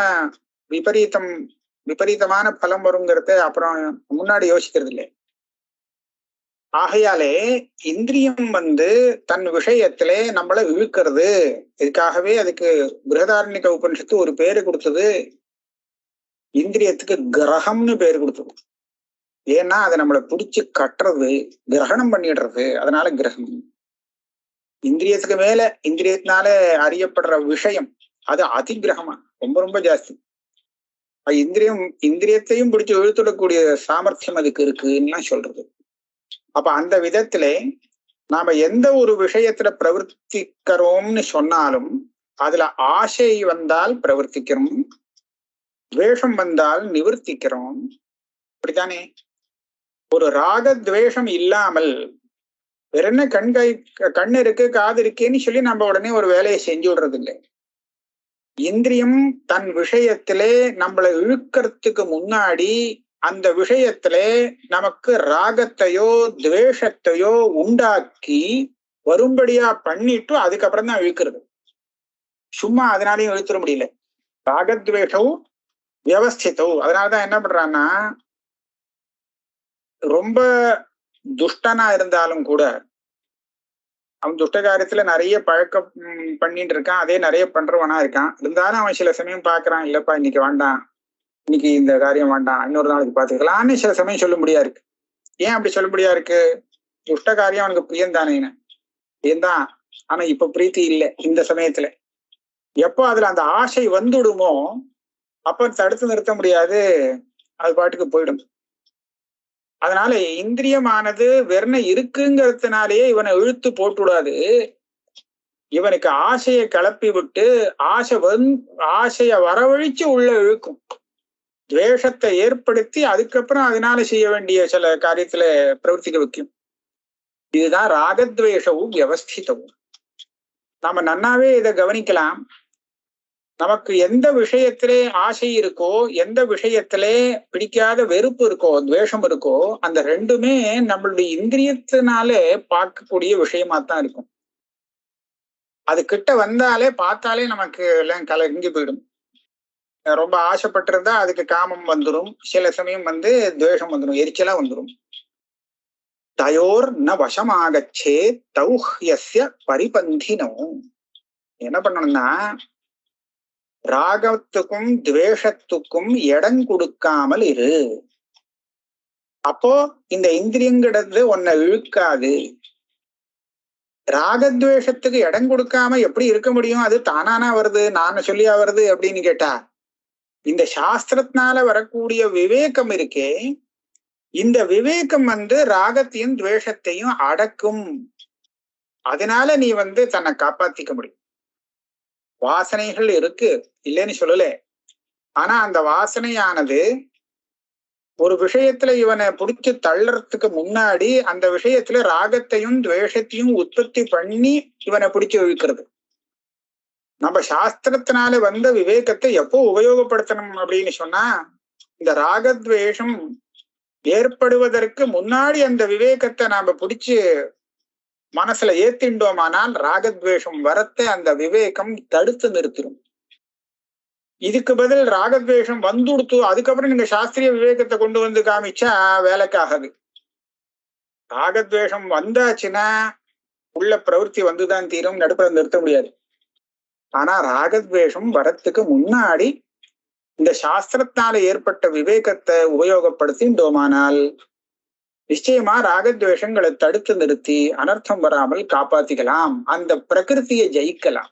விபரீதமான பலம் வருங்கிறத அப்புறம் முன்னாடி யோசிக்கிறது இல்லை. ஆகையாலே இந்திரியம் தன் விஷயத்திலே நம்மளை இழுக்கிறது. இதுக்காகவே அதுக்கு பிருகதாரண்யக உபனிஷத்து ஒரு பேரு கொடுத்தது, இந்திரியத்துக்கு கிரகம்னு பேரு கொடுத்தது. ஏன்னா அதை நம்மளை பிடிச்சு கட்டுறது, கிரகணம் பண்ணிடுறது, அதனால கிரகம். இந்திரியத்துக்கு மேல இந்திரியத்தினால அறியப்படுற விஷயம் அது அதிகிரகமா ரொம்ப ரொம்ப ஜாஸ்தி. இந்திரியத்தையும் பிடிச்சு இழுத்துடக்கூடிய சாமர்த்தியம் அதுக்கு இருக்குன்னு சொல்றது. அப்ப அந்த விதத்திலே நாம எந்த ஒரு விஷயத்துல பிரவர்த்திக்கிறோம்னு சொன்னாலும் அதுல ஆசை வந்தால் பிரவர்த்திக்கிறோம், துவேஷம் வந்தால் நிவர்த்திக்கிறோம். அப்படித்தானே? ஒரு ராகத்வேஷம் இல்லாமல் வேற என்ன கண் இருக்கு காது இருக்கேன்னு சொல்லி நம்ம உடனே ஒரு வேலையை செஞ்சு விடுறது இல்லை. இந்திரியம் தன் விஷயத்திலே நம்மளை இழுக்கிறதுக்கு முன்னாடி அந்த விஷயத்திலே நமக்கு ராகத்தையோ துவேஷத்தையோ உண்டாக்கி வரும்படியா பண்ணிட்டு அதுக்கப்புறம் தான் இழுக்கிறது. சும்மா அதனாலையும் இழுத்துட முடியல. ராகத்வேஷவும் வியவஸ்திதவும். அதனாலதான் என்ன பண்றான்னா, ரொம்ப துஷ்டனா இருந்தாலும் கூட அவன் துஷ்ட காரியத்துல நிறைய பழக்கம் பண்ணிட்டு இருக்கான், அதே நிறைய பண்றவனா இருக்கான். இருந்தாலும் அவன் சில சமயம் பாக்குறான், இல்லப்பா இன்னைக்கு வேண்டாம், இன்னைக்கு இந்த காரியம் வேண்டாம், இன்னொரு நாளைக்கு பாத்துக்கலாம்னு சில சமயம் சொல்ல முடியா இருக்கு. ஏன் அப்படி சொல்ல முடியா இருக்கு? துஷ்ட காரியம் அவனுக்கு பிரியந்தானே, பிரியந்தான். ஆனா இப்ப பிரீத்தி இல்லை இந்த சமயத்துல. எப்போ அதுல அந்த ஆசை வந்துடுமோ அப்ப தடுத்து நிறுத்த முடியாது, அது பாட்டுக்கு போயிடும். அதனால இந்திரியமானது வெறும் இருக்குங்கிறதுனாலேயே இவனை இழுத்து போட்டுடாது. இவனுக்கு ஆசையை கிளப்பி விட்டு ஆசைய வரவழிச்சு உள்ள இழுக்கும். துவேஷத்தை ஏற்படுத்தி அதுக்கப்புறம் அதனால செய்ய வேண்டிய சில காரியத்துல பிரவர்த்திக்க வைக்கும். இதுதான் ராகத்வேஷவும் வியவஸ்திதவும். நாம நன்னாவே இதை கவனிக்கலாம். நமக்கு எந்த விஷயத்திலே ஆசை இருக்கோ, எந்த விஷயத்திலே பிடிக்காத வெறுப்பு இருக்கோ, துவேஷம் இருக்கோ, அந்த ரெண்டுமே நம்மளுடைய இந்திரியத்தினாலே பார்க்கக்கூடிய விஷயமா தான் இருக்கும். அது கிட்ட வந்தாலே பார்த்தாலே நமக்கு எல்லாம் கலங்கி போயிடும். ரொம்ப ஆசைப்பட்டிருந்தா அதுக்கு காமம் வந்துடும், சில சமயம் துவேஷம் வந்துடும், எரிச்சலா வந்துடும். தயோர் ந வசமாகச்சே தௌஹ்யஸ்ய பரிபந்தினோ. என்ன பண்ணணும்னா ராகத்துக்கும் துவேஷத்துக்கும் இடம் கொடுக்காமல் இரு. அப்போ இந்த இந்திரியங்கிறது உன்னை இழுக்காது. ராகத்வேஷத்துக்கு இடம் கொடுக்காம எப்படி இருக்க முடியும்? அது தானானா வருது, நான் சொல்லியா வருது அப்படின்னு கேட்டா, இந்த சாஸ்திரத்தினால வரக்கூடிய விவேகம் இருக்கே, இந்த விவேகம் ராகத்தையும் துவேஷத்தையும் அடக்கும். அதனால நீ தன்னை காப்பாத்திக்க முடியும். வாசனைகள் இருக்கு, இல்லைன்னு சொல்லல. ஆனா அந்த வாசனையானது ஒரு விஷயத்துல இவனை பிடிச்சு தள்ளறதுக்கு முன்னாடி அந்த விஷயத்துல ராகத்தையும் துவேஷத்தையும் உற்பத்தி பண்ணி இவனை பிடிச்சு இழுக்கிறது. நம்ம சாஸ்திரத்தினால விவேகத்தை எப்போ உபயோகப்படுத்தணும் அப்படின்னு சொன்னா, இந்த ராகத்வேஷம் ஏற்படுவதற்கு முன்னாடி அந்த விவேகத்தை நாம பிடிச்சு மனசுல ஏத்திண்டோமானால் ராகத்வேஷம் வரத்தை அந்த விவேகம் தடுத்து நிறுத்திடும். இதுக்கு பதில் ராகத்வேஷம் வந்துடுத்து அதுக்கப்புறம் நீங்க சாஸ்திரிய விவேகத்தை கொண்டு காமிச்சா வேலைக்காகாது. ராகத்வேஷம் வந்தாச்சுன்னா உள்ள பிரவൃத்தி வந்துதான் தீரும், நடுப்புற நிறுத்த முடியாது. ஆனா ராகத்வேஷம் வரத்துக்கு முன்னாடி இந்த சாஸ்திரத்தால ஏற்பட்ட விவேகத்தை உபயோகப்படுத்தின்றோமானால் நிச்சயமா ராகத்வேஷங்களை தடுத்து நிறுத்தி அனர்த்தம் வராமல் காப்பாத்திக்கலாம். அந்த பிரகிருத்தியை ஜெயிக்கலாம்,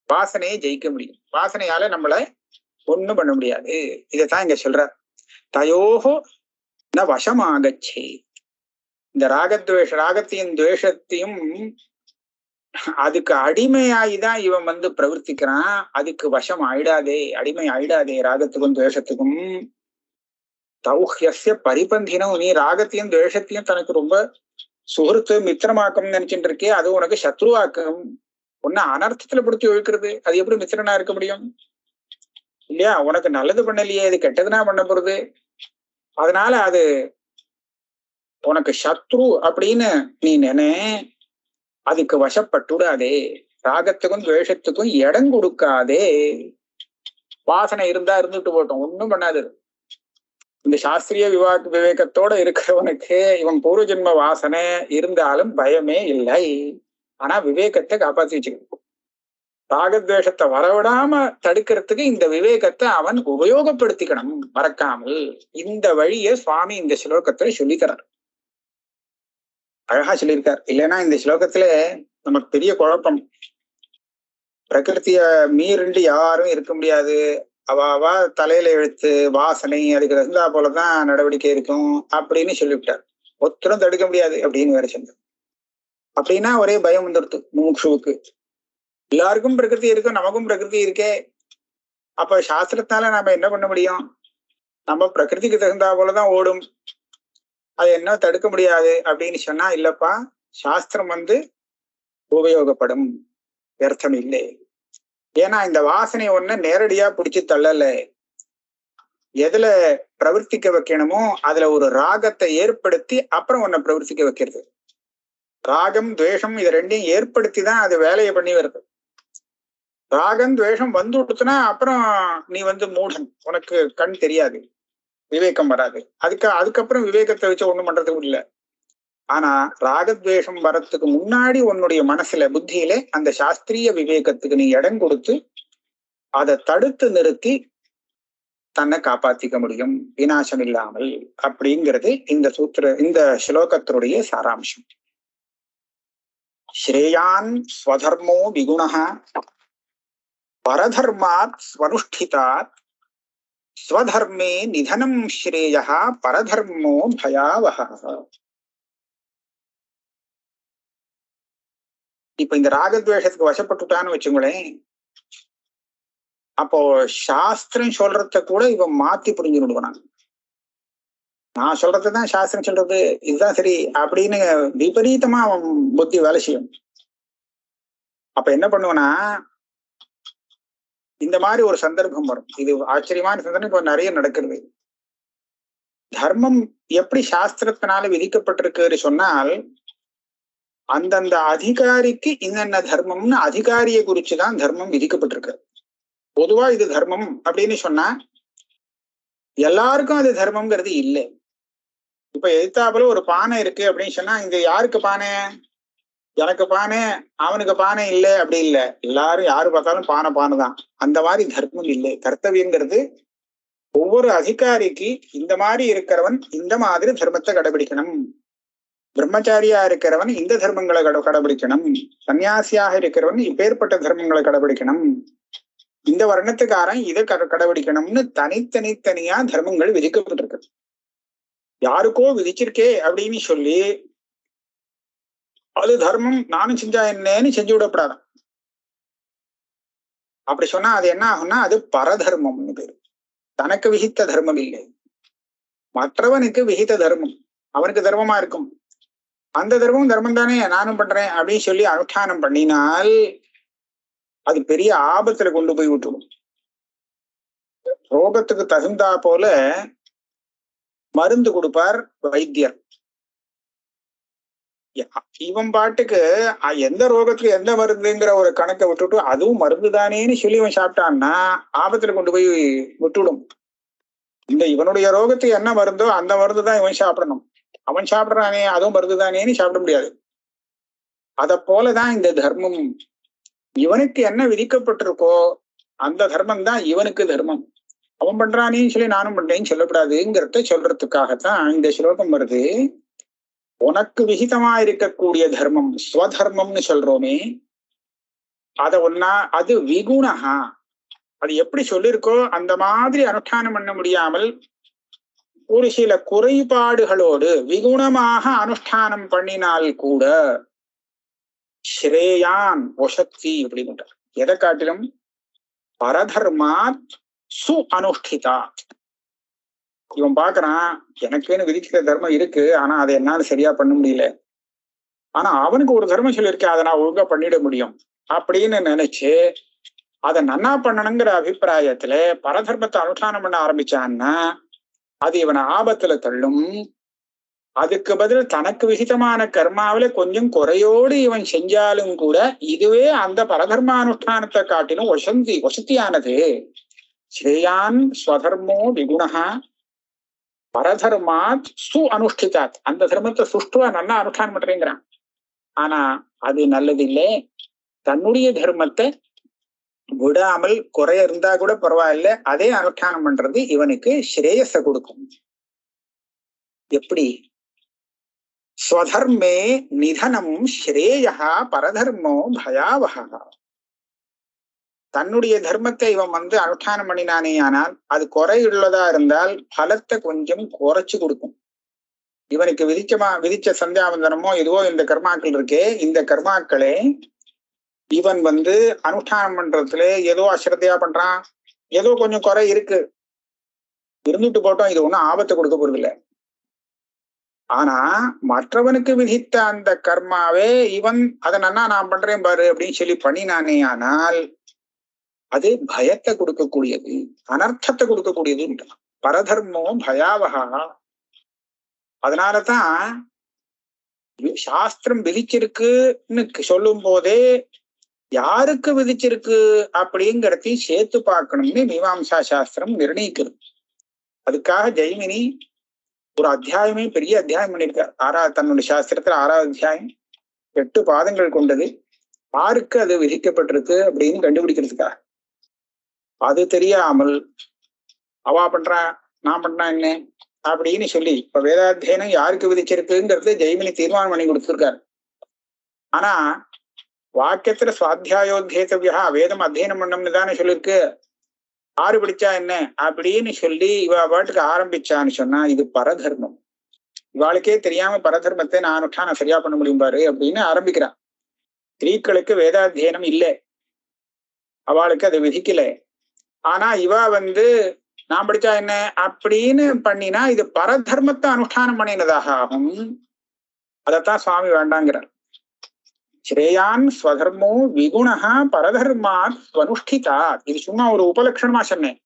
வாசனையை ஜெயிக்க முடியும். வாசனையால நம்மள ஒண்ணும் பண்ண முடியாது. இதைத்தான் இங்க சொல்ற. தயோஹோ ந வசமாகச்சே. இந்த ராகத்தையும் துவேஷத்தையும் அதுக்கு அடிமையாயிதான் இவன் பிரவர்த்திக்கிறான். அதுக்கு வசம் ஆயிடாதே, அடிமை ஆயிடாதே ராகத்துக்கும் துவேஷத்துக்கும். தௌஹ்யஸ்ய பரிபந்தினம். நீ ராகத்தையும் துவேஷத்தையும் தனக்கு ரொம்ப சுகൃத்து மித்திரமாக்கம் நினைச்சுட்டு இருக்கே, அது உனக்கு சத்ருவாக்கம். உன்ன அனர்த்தத்துல பிடிச்சி இழுக்கிறது. அது எப்படி மித்திரனா இருக்க முடியும்? இல்லையா? உனக்கு நல்லது பண்ணலையே, அது கெட்டதுனா பண்ண போறது. அதனால அது உனக்கு சத்ரு அப்படின்னு நீ நினை. அதுக்கு வசப்பட்டுடாதே. ராகத்துக்கும் துவேஷத்துக்கும் இடம் கொடுக்காதே. வாசனை இருந்தா இருந்துட்டு போட்டோம், ஒண்ணும் பண்ணாது. இந்த சாஸ்திரிய விவேகத்தோட இருக்கிறவனுக்கு இவன் பூர்வ ஜென்ம வாசனை இருந்தாலும் பயமே இல்லை. ஆனா விவேகத்தை காப்பாத்தி வச்சுக்கணும். ராகத்வேஷத்தை வரவிடாம தடுக்கிறதுக்கு இந்த விவேகத்தை அவன் உபயோகப்படுத்திக்கணும், மறக்காமல். இந்த வழியை சுவாமி இந்த ஸ்லோகத்துல சொல்லித்தரார். அழகா சொல்லியிருக்கார். இல்லைன்னா இந்த ஸ்லோகத்துல நமக்கு பெரிய குழப்பம். பிரகிருத்திய மீறிண்டு யாரும் இருக்க முடியாது. அவ தலையில எழுத்து வாசனை அதுக்கு இருந்தா போலதான் நடவடிக்கை இருக்கும் அப்படின்னு சொல்லிவிட்டார். ஒருத்தரும் தடுக்க முடியாது அப்படின்னு வேற சொன்னார். அப்படின்னா ஒரே பயம் வந்துடுது முமுட்சுவுக்கு. எல்லாருக்கும் பிரகிருதி இருக்கும், நமக்கும் பிரகிருதி இருக்கே. அப்ப சாஸ்திரத்தால நாம என்ன பண்ண முடியும்? நம்ம பிரகிருதிக்கு தகுந்தா போலதான் ஓடும், அது என்ன தடுக்க முடியாது அப்படின்னு சொன்னா, இல்லப்பா சாஸ்திரம் உபயோகப்படும், வியர்த்தம் இல்லை. ஏன்னா இந்த வாசனை ஒண்ணு நேரடியா பிடிச்சு தள்ளல. எதுல பிரவர்த்திக்க வைக்கணுமோ அதுல ஒரு ராகத்தை ஏற்படுத்தி அப்புறம் ஒன்ன பிரவர்த்திக்க வைக்கிறது. ராகம் துவேஷம் இது ரெண்டையும் ஏற்படுத்தி தான் அது வேலையை பண்ணி வருது. ராகம் துவேஷம் வந்துடுத்துனா அப்புறம் நீ மூடன், உனக்கு கண் தெரியாது, விவேகம் வராது. அதுக்கப்புறம் விவேகத்தை வச்சு ஒண்ணும் பண்றதுக்கு இல்லை. ஆனா ராகத்வேஷம் வரத்துக்கு முன்னாடி உன்னுடைய மனசுல புத்தியில அந்த சாஸ்திரிய விவேகத்துக்கு நீ இடம் கொடுத்து அதை தடுத்து நிறுத்தி தன்னை காப்பாத்திக்க முடியும் விநாசம் இல்லாமல். அப்படிங்கிறது இந்த ஸ்லோகத்தினுடைய சாராம்சம். ஸ்ரேயான் ஸ்வதர்மோ விகுணஹ பரதர்மாத் ஸ்வனுஷ்டிதாத் ஸ்வதர்மே நிதனம் ஸ்ரேயः பரதர்மோ பயாவஹः. இப்ப இந்த ராகத்வேஷத்துக்கு வசப்பட்டுட்டான்னு வச்சுங்களேன், அப்போ சாஸ்திரம் சொல்றத கூட இவன் மாத்தி புரிஞ்சு விடுவான். நான் சொல்றதுதான் சாஸ்திரம் சொல்றது, இதுதான் சரி அப்படின்னு விபரீதமா அவன் புத்தி வேலை செய்யும். அப்ப என்ன பண்ணுவனா, இந்த மாதிரி ஒரு சந்தர்ப்பம் வரும். இது ஆச்சரியமான சந்தர்ப்பம் இப்ப நிறைய நடக்கிறது. தர்மம் எப்படி சாஸ்திரத்தினால விதிக்கப்பட்டிருக்குன்னு சொன்னால், அந்தந்த அதிகாரிக்கு என்னென்ன தர்மம்னு அதிகாரியை குறிச்சுதான் தர்மம் விதிக்கப்பட்டிருக்கு. பொதுவா இது தர்மம் அப்படின்னு சொன்னா எல்லாருக்கும் அது தர்மம்ங்கிறது இல்லை. இப்ப எதிர்த்தாப்புல ஒரு பானை இருக்கு அப்படின்னு சொன்னா, இந்த யாருக்கு பானை? எனக்கு பானை, அவனுக்கு பானை இல்லை அப்படி இல்லை. எல்லாரும் யாரு பார்த்தாலும் பானை பானை தான். அந்த மாதிரி தர்மம் இல்லை. கர்த்தவியங்கிறது ஒவ்வொரு அதிகாரிக்கு இந்த மாதிரி இருக்கிறவன் இந்த மாதிரி தர்மத்தை கடைபிடிக்கணும், பிரம்மச்சாரியா இருக்கிறவன் இந்த தர்மங்களை கடைபிடிக்கணும், சன்னியாசியாக இருக்கிறவன் இப்பேற்பட்ட தர்மங்களை கடைபிடிக்கணும், இந்த வர்ணத்துக்காரன் இதை கடைபிடிக்கணும்னு தனித்தனியா தர்மங்கள் விதிக்கப்பட்டிருக்கு. யாருக்கோ விதிச்சிருக்கே அப்படின்னு சொல்லி அது தர்மம் நானும் செஞ்சா என்னன்னு செஞ்சு விடப்படாது. அப்படி சொன்னா அது என்ன ஆகும்னா அது பரதர்மம்னு பேரு. தனக்கு விகித்த தர்மம் இல்லை, மற்றவனுக்கு விகித தர்மம், அவனுக்கு தர்மமா இருக்கும். அந்த தர்மம் தர்மம் தானே நானும் பண்றேன் அப்படின்னு சொல்லி அனுஷ்டானம் பண்ணினால் அது பெரிய ஆபத்துல கொண்டு போய் விட்டுடும். ரோகத்துக்கு தகுந்தா போல மருந்து கொடுப்பார் வைத்தியர். இவன் பாட்டுக்கு எந்த ரோகத்துக்கு எந்த மருந்துங்கிற ஒரு கணக்கை விட்டுட்டு அதுவும் மருந்து தானேன்னு சொல்லி இவன் சாப்பிட்டான்னா ஆபத்துல கொண்டு போய் விட்டுடும். இந்த இவனுடைய ரோகத்துக்கு என்ன மருந்தோ அந்த மருந்து தான் இவன் சாப்பிடணும். அவன் சாப்பிடுறானே அதுவும் மருந்து தானேன்னு சாப்பிட முடியாது. அத போலதான் இந்த தர்மம். இவனுக்கு என்ன விதிக்கப்பட்டிருக்கோ அந்த தர்மம் தான் இவனுக்கு தர்மம். அவன் பண்றானேன்னு சொல்லி நானும் பண்றேன்னு சொல்லக்கூடாதுங்கிறத சொல்றதுக்காகத்தான் இந்த ஸ்லோகம் வருது. உனக்கு விகிதமா இருக்கக்கூடிய தர்மம் ஸ்வதர்மம்னு சொல்றோமே, அது விகுணஹா. அது எப்படி சொல்லிருக்கோ அந்த மாதிரி அனுஷ்டானம் பண்ண முடியாமல் ஒரு சில குறைபாடுகளோடு விகுணமாக அனுஷ்டானம் பண்ணினால் கூட ஸ்ரேயான் ஒசக்தி அப்படின்ற எதை காட்டிலும் பரதர்மாத் சு அனுஷ்டிதா. இவன் பாக்குறான் எனக்குன்னு விதிக்கிற தர்மம் இருக்கு, ஆனா அதை என்னால சரியா பண்ண முடியல. ஆனா அவனுக்கு ஒரு தர்மம் சொல்லியிருக்கேன், அதை நான் ஒழுங்கா பண்ணிட முடியும் அப்படின்னு நினைச்சு அதை நன்னா பண்ணணுங்கிற அபிப்பிராயத்துல பரதர்மத்தை அனுஷ்டானம் பண்ண ஆரம்பிச்சான்னா அது இவனை ஆபத்துல தள்ளும். அதுக்கு பதில் தனக்கு விகிதமான கர்மாவில கொஞ்சம் குறையோடு இவன் செஞ்சாலும் கூட இதுவே அந்த பரதர்மானுஷ்டானத்தை காட்டிலும் வசதியானது. ஸ்ரேயான் ஸ்வதர்மோ விகுணஹா பரதர்மாத் சு அனுஷ்டிதாத். அந்த தர்மத்தை சுஷ்டுவா நல்லா அனுஷ்டானம் பண்றேங்கிறான். ஆனா அது நல்லது இல்லை. தன்னுடைய தர்மத்தை விடாமல் குறைய இருந்தா கூட பரவாயில்ல, அதே அனுஷ்டானம் பண்றது இவனுக்கு ஸ்ரேயஸ கொடுக்கும். எப்படி? ஸ்வதர்மே நிதனம் ஸ்ரேயா பரதர்மோ பயாவஹா. தன்னுடைய தர்மத்தை இவன் அனுஷ்டானம் பண்ணினானே ஆனால் அது குறையுள்ளதா இருந்தால் பலத்தை கொஞ்சம் குறைச்சு கொடுக்கும். இவனுக்கு விதிச்ச சந்தியாவந்தனமோ இதுவோ இந்த கர்மாக்கள் இருக்கே, இந்த கர்மாக்களே இவன் அனுஷ்டானம் பண்றதுல ஏதோ அஸ்ரத்தையா பண்றான், ஏதோ கொஞ்சம் குறை இருக்கு, இருந்துட்டு போட்டோம், இது ஒண்ணும் ஆபத்தை கொடுக்க போறது இல்லை. ஆனா மற்றவனுக்கு விதித்த அந்த கர்மாவே இவன் அதை நன்னா நான் பண்றேன் பாரு அப்படின்னு சொல்லி பண்ணினானே ஆனால் அது பயத்தை கொடுக்கக்கூடியது, அனர்த்தத்தை கொடுக்கக்கூடியது. பரதர்மோ பயாவகா. அதனாலதான் சாஸ்திரம் விதிச்சிருக்குன்னு சொல்லும் போதே யாருக்கு விதிச்சிருக்கு அப்படிங்கிறதையும் சேர்த்து பார்க்கணும்னு மீமாம்சா சாஸ்திரம் நிர்ணயிக்கிறது. அதுக்காக ஜெய்மினி ஒரு அத்தியாயமே பெரிய அத்தியாயம் பண்ணியிருக்கார். தன்னுடைய சாஸ்திரத்துல 6வது அத்தியாயம் 8 பாதங்கள் கொண்டது. யாருக்கு அது விதிக்கப்பட்டிருக்கு அப்படின்னு கண்டுபிடிக்கிறதுக்காக. அது தெரியாமல் அவா பண்றான் நான் பண்றேன் என்ன அப்படின்னு சொல்லி இப்ப வேதாத்தியனம் யாருக்கு விதிச்சிருக்குங்கிறது ஜெய்மினி தீர்மானம் பண்ணி கொடுத்துருக்காரு. ஆனா வாக்கியத்துல சுவாத்தியாயோத்தியேதவியா வேதம் அத்தியனம் பண்ணணும்னு தானே சொல்லிருக்கு. ஆறு படிச்சா என்ன அப்படின்னு சொல்லி இவ பாட்டுக்கு ஆரம்பிச்சான்னு சொன்னா இது பரதர்மம். இவாளுக்கே தெரியாம பரதர்மத்தை நான் அனுஷ்டானம் சரியா பண்ண முடியும் பாரு அப்படின்னு ஆரம்பிக்கிறான். ஸ்திரீக்களுக்கு வேதாத்தியனம் இல்லை, அவளுக்கு அதை விதிக்கல. ஆனா இவ நான் படிச்சா என்ன அப்படின்னு பண்ணினா இது பரதர்மத்தை அனுஷ்டானம் பண்ணினதாக ஆகும். அதத்தான் சுவாமி வேண்டாங்கிறார். ஸ்ரேயான் ஸ்வதர்மோ விகுணா பரதர்மாத் ஸ்வனுஷ்டிதா. இது சும்மா ஒரு உபலட்சணமா சொன்னேன்.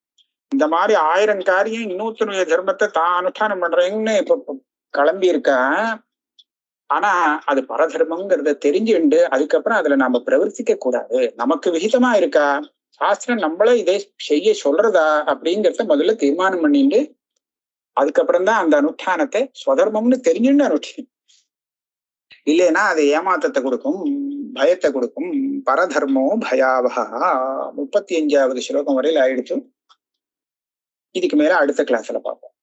இந்த மாதிரி 1000 காரியம் இன்னொருத்தனுடைய தர்மத்தை தான் அனுஷ்டானம் பண்றேன்னு இப்ப கிளம்பி இருக்கா. ஆனா அது பரதர்மங்கிறத தெரிஞ்சுண்டு அதுக்கப்புறம் அதுல நாம பிரவர்த்திக்க கூடாது. நமக்கு விகிதமா இருக்கா, சாஸ்திரம் நம்மள இதை செய்ய சொல்றதா அப்படிங்கிறத முதல்ல தீர்மானம் பண்ணிட்டு அதுக்கப்புறம் தான் அந்த அனுஷ்டானத்தை ஸ்வதர்மம்னு தெரிஞ்சுன்னு அனுஷ்டி. இல்லைன்னா அது ஏமாத்தத்தை கொடுக்கும், பயத்தை கொடுக்கும். பரதர்மோ பயாவஹா. 35வது ஸ்லோகம் வரையில் ஆயிடுச்சு. இதுக்கு மேல அடுத்த கிளாஸ்ல பார்ப்போம்.